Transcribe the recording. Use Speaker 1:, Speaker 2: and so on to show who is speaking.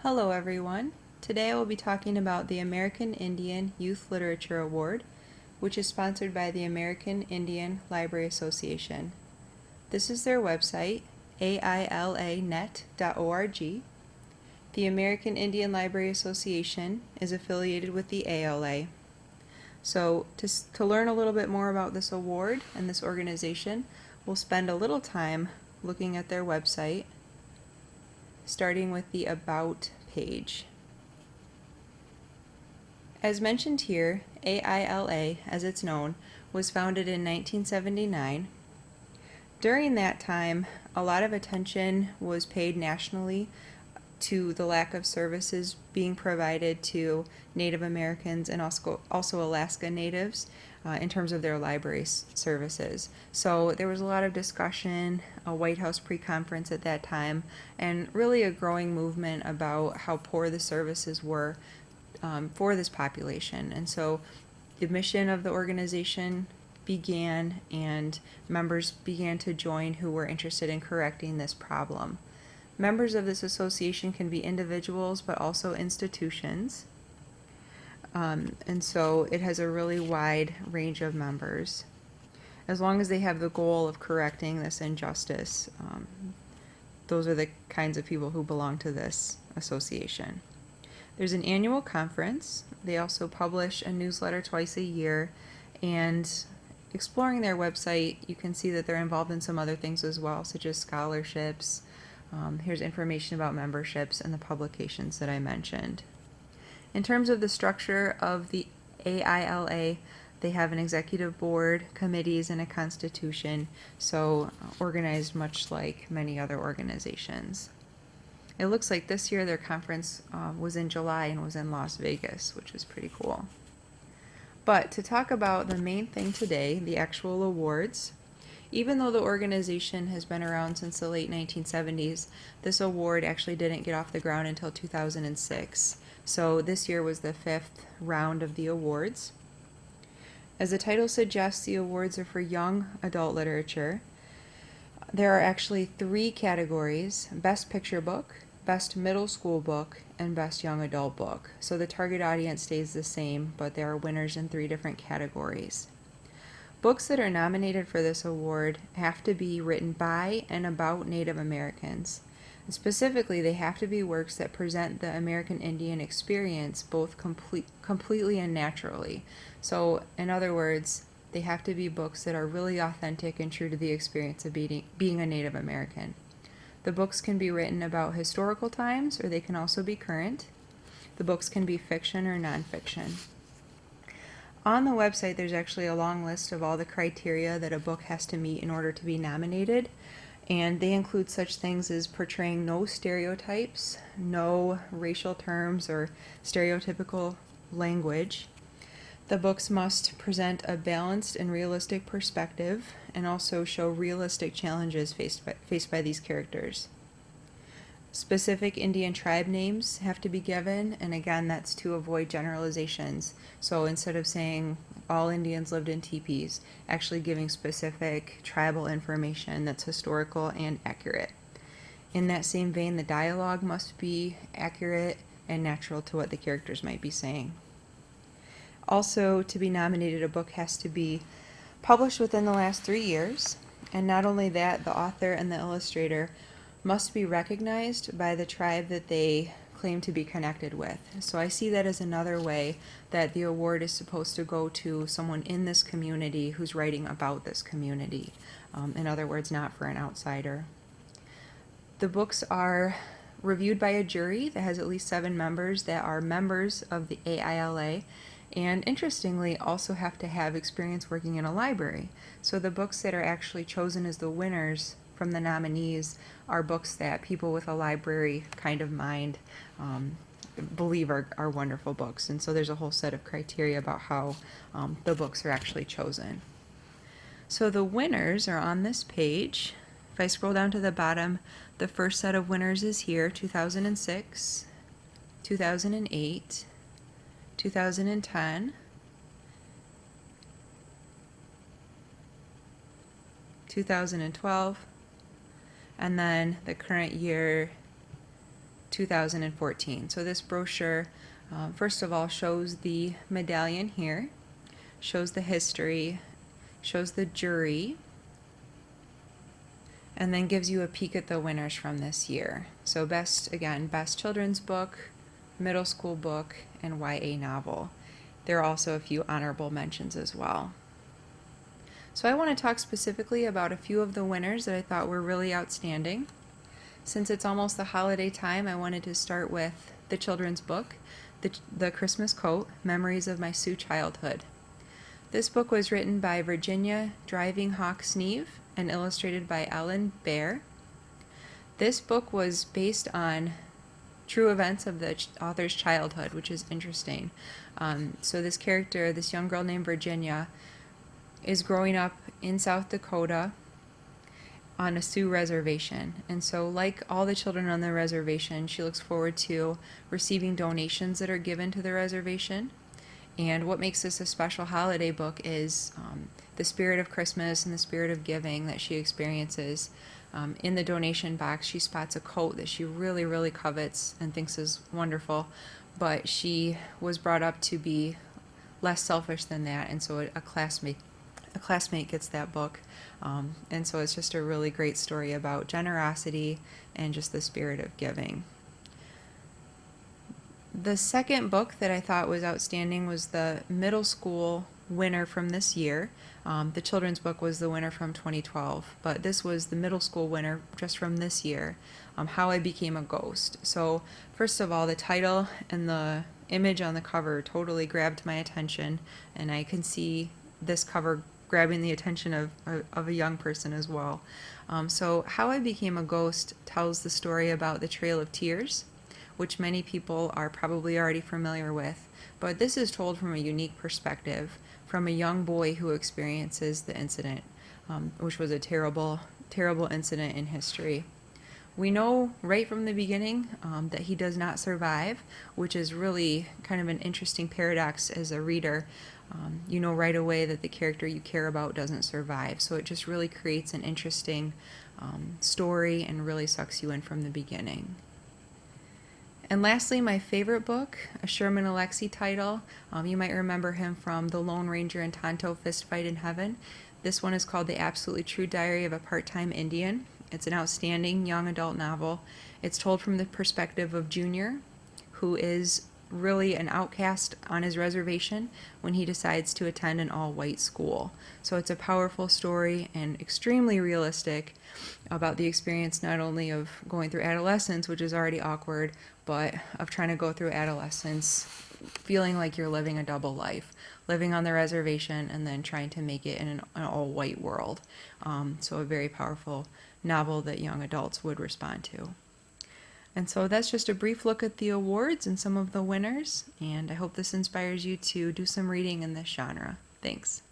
Speaker 1: Hello everyone. Today I will be talking about the American Indian Youth Literature Award, which is sponsored by the American Indian Library Association. This is their website, ailanet.org. The American Indian Library Association is affiliated with the ALA. So to learn a little bit more about this award and this organization, we'll spend a little time looking at their website, starting with the About page. As mentioned here, AILA, as it's known, was founded in 1979. During that time, a lot of attention was paid nationally to the lack of services being provided to Native Americans and also Alaska Natives in terms of their library services. So there was a lot of discussion, a White House pre-conference at that time, and really a growing movement about how poor the services were for this population. And so the mission of the organization began, and members began to join who were interested in correcting this problem. Members of this association can be individuals, but also institutions. And so it has a really wide range of members. As long as they have the goal of correcting this injustice, those are the kinds of people who belong to this association. There's an annual conference. They also publish a newsletter twice a year, and exploring their website, you can see that they're involved in some other things as well, such as scholarships. Here's information about memberships and the publications that I mentioned. In terms of the structure of the AILA, they have an executive board, committees, and a constitution, so organized much like many other organizations. It looks like this year their conference was in July and was in Las Vegas, which is pretty cool. But to talk about the main thing today, the actual awards, even though the organization has been around since the late 1970s, this award actually didn't get off the ground until 2006. So this year was the 5th round of the awards. As the title suggests, the awards are for young adult literature. There are actually 3 categories: Best Picture Book, Best Middle School Book, and Best Young Adult Book. So the target audience stays the same, but there are winners in 3 different categories. Books that are nominated for this award have to be written by and about Native Americans. And specifically, they have to be works that present the American Indian experience both completely and naturally. So, in other words, they have to be books that are really authentic and true to the experience of being a Native American. The books can be written about historical times, or they can also be current. The books can be fiction or nonfiction. On the website, there's actually a long list of all the criteria that a book has to meet in order to be nominated, and they include such things as portraying no stereotypes, no racial terms or stereotypical language. The books must present a balanced and realistic perspective and also show realistic challenges faced by these characters. Specific Indian tribe names have to be given, and again, that's to avoid generalizations. So instead of saying all Indians lived in teepees, actually giving specific tribal information that's historical and accurate. In that same vein, the dialogue must be accurate and natural to what the characters might be saying. Also, to be nominated, a book has to be published within the last 3 years, and not only that, the author and the illustrator must be recognized by the tribe that they claim to be connected with. So I see that as another way that the award is supposed to go to someone in this community who's writing about this community. In other words, not for an outsider. The books are reviewed by a jury that has at least 7 members that are members of the AILA, and interestingly also have to have experience working in a library. So the books that are actually chosen as the winners from the nominees are books that people with a library kind of mind believe are wonderful books. And so there's a whole set of criteria about how the books are actually chosen. So the winners are on this page. If I scroll down to the bottom, the first set of winners is here: 2006, 2008, 2010, 2012, and then the current year, 2014. So this brochure, first of all, shows the medallion here, shows the history, shows the jury, and then gives you a peek at the winners from this year. So best children's book, middle school book, and YA novel. There are also a few honorable mentions as well. So I want to talk specifically about a few of the winners that I thought were really outstanding. Since it's almost the holiday time, I wanted to start with the children's book, The Christmas Coat, Memories of My Sioux Childhood. This book was written by Virginia Driving Hawk Sneeve and illustrated by Ellen Baer. This book was based on true events of the author's childhood, which is interesting. So this character, this young girl named Virginia, is growing up in South Dakota on a Sioux reservation. And so like all the children on the reservation, she looks forward to receiving donations that are given to the reservation. And what makes this a special holiday book is the spirit of Christmas and the spirit of giving that she experiences. In the donation box, she spots a coat that she really, really covets and thinks is wonderful, but she was brought up to be less selfish than that, and so a classmate gets that book. And so it's just a really great story about generosity and just the spirit of giving. The second book that I thought was outstanding was the middle school winner from this year. The children's book was the winner from 2012, but this was the middle school winner just from this year, How I Became a Ghost. So first of all, the title and the image on the cover totally grabbed my attention, and I can see this cover grabbing the attention of a young person as well. So How I Became a Ghost tells the story about the Trail of Tears, which many people are probably already familiar with, but this is told from a unique perspective, from a young boy who experiences the incident, which was a terrible, terrible incident in history. We know right from the beginning that he does not survive, which is really kind of an interesting paradox as a reader. You know right away that the character you care about doesn't survive, so it just really creates an interesting story and really sucks you in from the beginning. And lastly, my favorite book, a Sherman Alexie title. You might remember him from The Lone Ranger and Tonto Fist Fight in Heaven. This one is called The Absolutely True Diary of a Part-Time Indian. It's an outstanding young adult novel. It's told from the perspective of Junior, who is really an outcast on his reservation when he decides to attend an all-white school. So it's a powerful story and extremely realistic about the experience not only of going through adolescence, which is already awkward, but of trying to go through adolescence feeling like you're living a double life, living on the reservation and then trying to make it in an all-white world. So a very powerful novel that young adults would respond to. And so that's just a brief look at the awards and some of the winners, and I hope this inspires you to do some reading in this genre. Thanks.